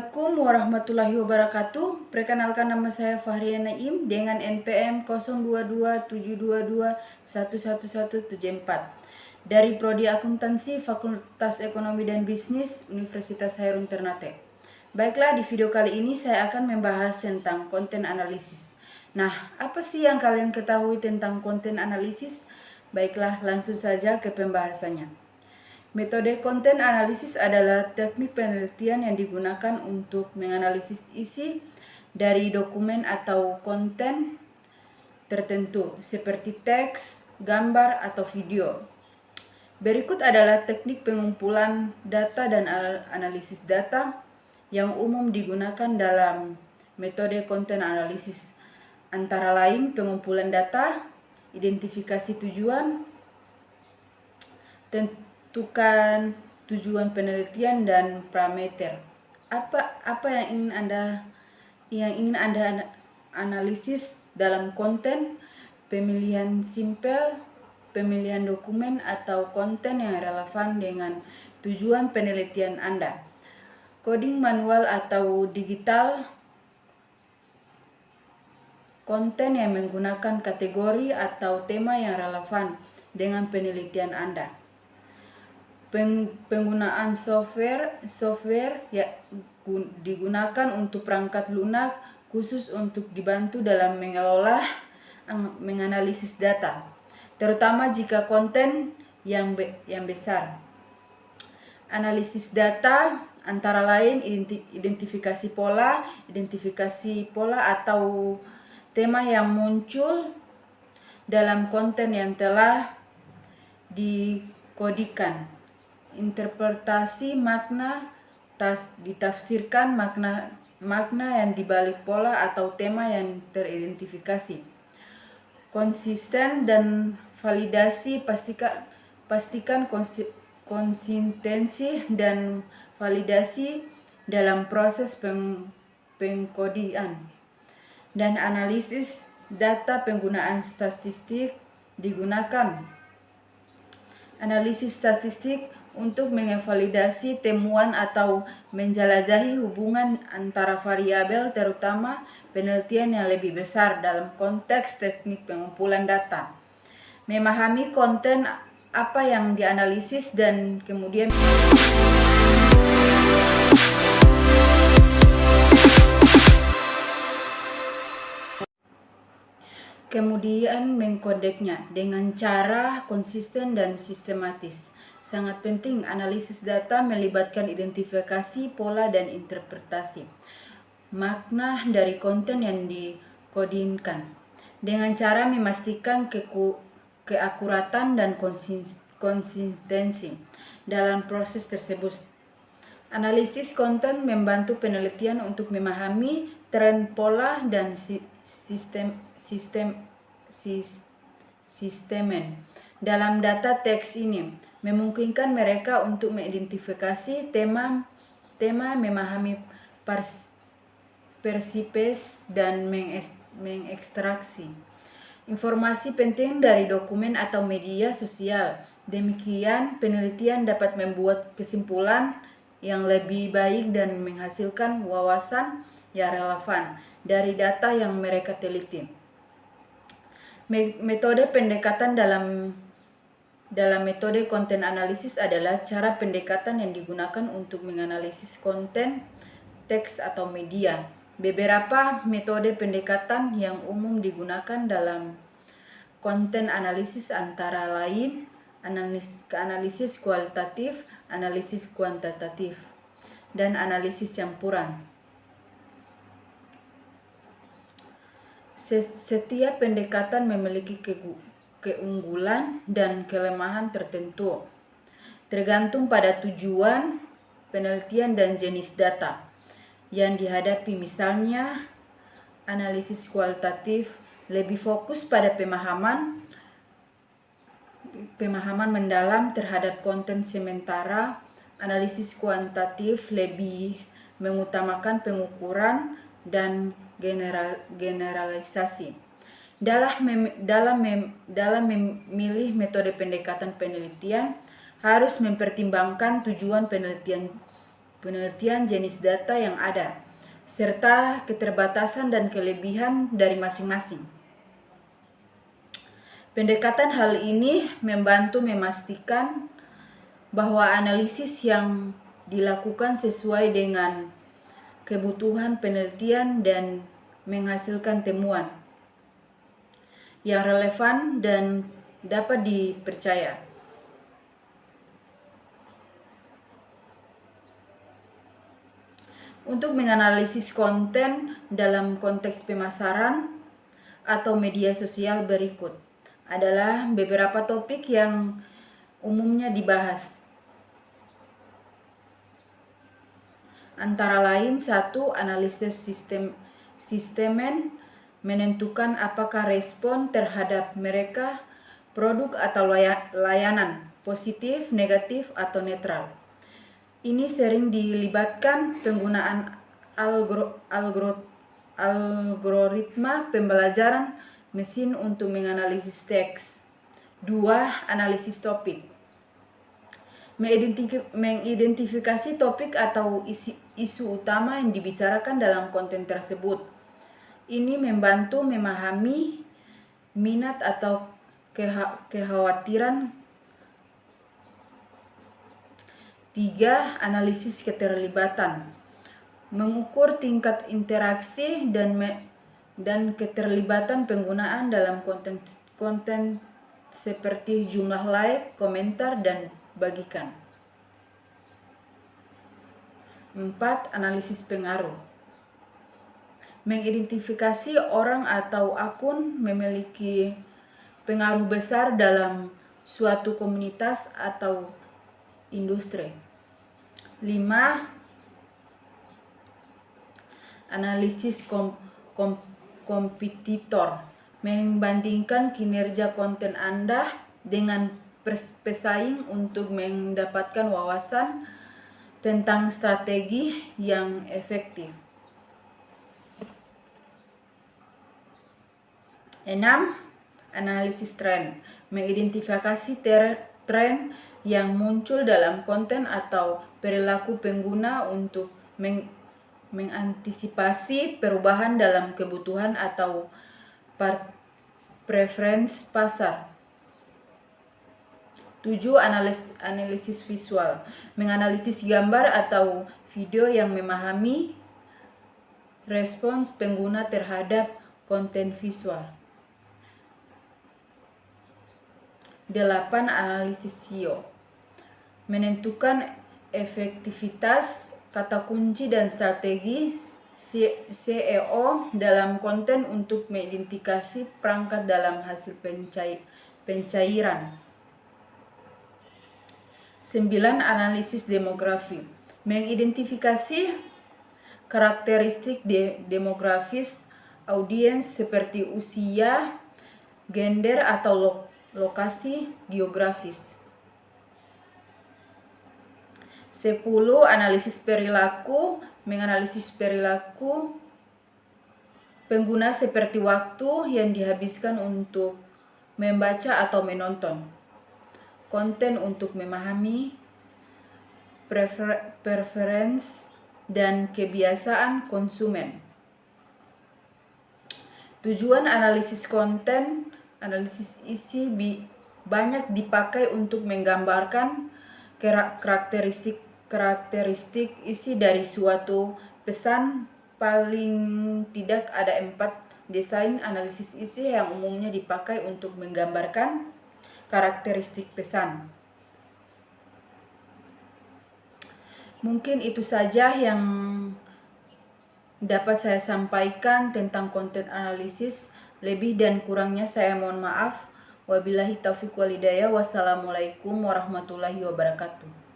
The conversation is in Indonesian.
Assalamualaikum warahmatullahi wabarakatuh. Perkenalkan nama saya Fahria Naim dengan NPM 022722111174 dari Prodi Akuntansi Fakultas Ekonomi dan Bisnis Universitas Hairun Ternate. Baiklah, di video kali ini saya akan membahas tentang konten analisis. Nah, apa sih yang kalian ketahui tentang konten analisis? Baiklah, langsung saja ke pembahasannya. Metode konten analisis adalah teknik penelitian yang digunakan untuk menganalisis isi dari dokumen atau konten tertentu, seperti teks, gambar, atau video. Berikut adalah teknik pengumpulan data dan analisis data yang umum digunakan dalam metode konten analisis, antara lain pengumpulan data, identifikasi tujuan, tentukan tujuan penelitian dan parameter. Apa yang ingin Anda analisis dalam konten, pemilihan simpel, pemilihan dokumen atau konten yang relevan dengan tujuan penelitian Anda. Coding manual atau digital, konten yang menggunakan kategori atau tema yang relevan dengan penelitian Anda. Penggunaan software yang digunakan untuk perangkat lunak khusus untuk dibantu dalam menganalisis data, terutama jika konten yang besar. Analisis data antara lain identifikasi pola atau tema yang muncul dalam konten yang telah dikodikan. Interpretasi makna, ditafsirkan makna yang dibalik pola atau tema yang teridentifikasi. Konsisten dan validasi, pastikan konsistensi dan validasi dalam proses pengkodian. Dan analisis data, penggunaan statistik digunakan. Analisis statistik untuk mengevalidasi temuan atau menjelajahi hubungan antara variabel, terutama penelitian yang lebih besar dalam konteks teknik pengumpulan data. Memahami konten apa yang dianalisis dan kemudian mengkodeknya dengan cara konsisten dan sistematis. Sangat penting, analisis data melibatkan identifikasi pola dan interpretasi makna dari konten yang dikodinkan dengan cara memastikan keakuratan dan konsistensi dalam proses tersebut. Analisis konten membantu penelitian untuk memahami tren, pola, dan sistemen dalam data teks ini, memungkinkan mereka untuk mengidentifikasi tema, memahami persipes, dan mengekstraksi informasi penting dari dokumen atau media sosial. Demikian, penelitian dapat membuat kesimpulan yang lebih baik dan menghasilkan wawasan yang relevan dari data yang mereka teliti. Metode pendekatan dalam metode konten analisis adalah cara pendekatan yang digunakan untuk menganalisis konten, teks, atau media. Beberapa metode pendekatan yang umum digunakan dalam konten analisis antara lain analisis kualitatif, analisis kuantitatif, dan analisis campuran. Setiap pendekatan memiliki keunggulan dan kelemahan tertentu, tergantung pada tujuan penelitian dan jenis data yang dihadapi. Misalnya, analisis kualitatif lebih fokus pada pemahaman mendalam terhadap konten, sementara analisis kuantitatif lebih mengutamakan pengukuran dan generalisasi. Dalam memilih metode pendekatan penelitian, harus mempertimbangkan tujuan penelitian penelitian jenis data yang ada, serta keterbatasan dan kelebihan dari masing-masing. Pendekatan hal ini membantu memastikan bahwa analisis yang dilakukan sesuai dengan kebutuhan penelitian dan menghasilkan temuan yang relevan dan dapat dipercaya. Untuk menganalisis konten dalam konteks pemasaran atau media sosial berikut adalah beberapa topik yang umumnya dibahas. Antara lain, 1. Analisis sistemen menentukan apakah respon terhadap mereka, produk atau layanan positif, negatif, atau netral. Ini sering dilibatkan penggunaan algoritma pembelajaran mesin untuk menganalisis teks. 2. Analisis topik mengidentifikasi topik atau isu utama yang dibicarakan dalam konten tersebut. Ini membantu memahami minat atau kekhawatiran. 3. Analisis keterlibatan mengukur tingkat interaksi dan keterlibatan penggunaan dalam konten seperti jumlah like, komentar, dan bagikan. 4. Analisis pengaruh mengidentifikasi orang atau akun memiliki pengaruh besar dalam suatu komunitas atau industri. 5. Analisis kompetitor membandingkan kinerja konten Anda dengan pesaing untuk mendapatkan wawasan tentang strategi yang efektif. 6. Analisis tren mengidentifikasi tren yang muncul dalam konten atau perilaku pengguna untuk mengantisipasi perubahan dalam kebutuhan atau preferensi pasar. 7. Analisis visual menganalisis gambar atau video yang memahami respons pengguna terhadap konten visual. 8. Analisis SEO menentukan efektivitas kata kunci dan strategi SEO dalam konten untuk mengidentifikasi perangkat dalam hasil pencairan. 9. Analisis demografi mengidentifikasi karakteristik demografis audiens seperti usia, gender, atau lokasi geografis. 10. Analisis perilaku menganalisis perilaku pengguna seperti waktu yang dihabiskan untuk membaca atau menonton konten untuk memahami preferensi dan kebiasaan konsumen. Tujuan analisis konten, analisis isi banyak dipakai untuk menggambarkan karakteristik isi dari suatu pesan. Paling tidak ada 4 desain analisis isi yang umumnya dipakai untuk menggambarkan karakteristik pesan. Mungkin itu saja yang dapat saya sampaikan tentang konten analisis. Lebih dan kurangnya saya mohon maaf. Wabillahi taufiq wal hidayah. Wassalamualaikum warahmatullahi wabarakatuh.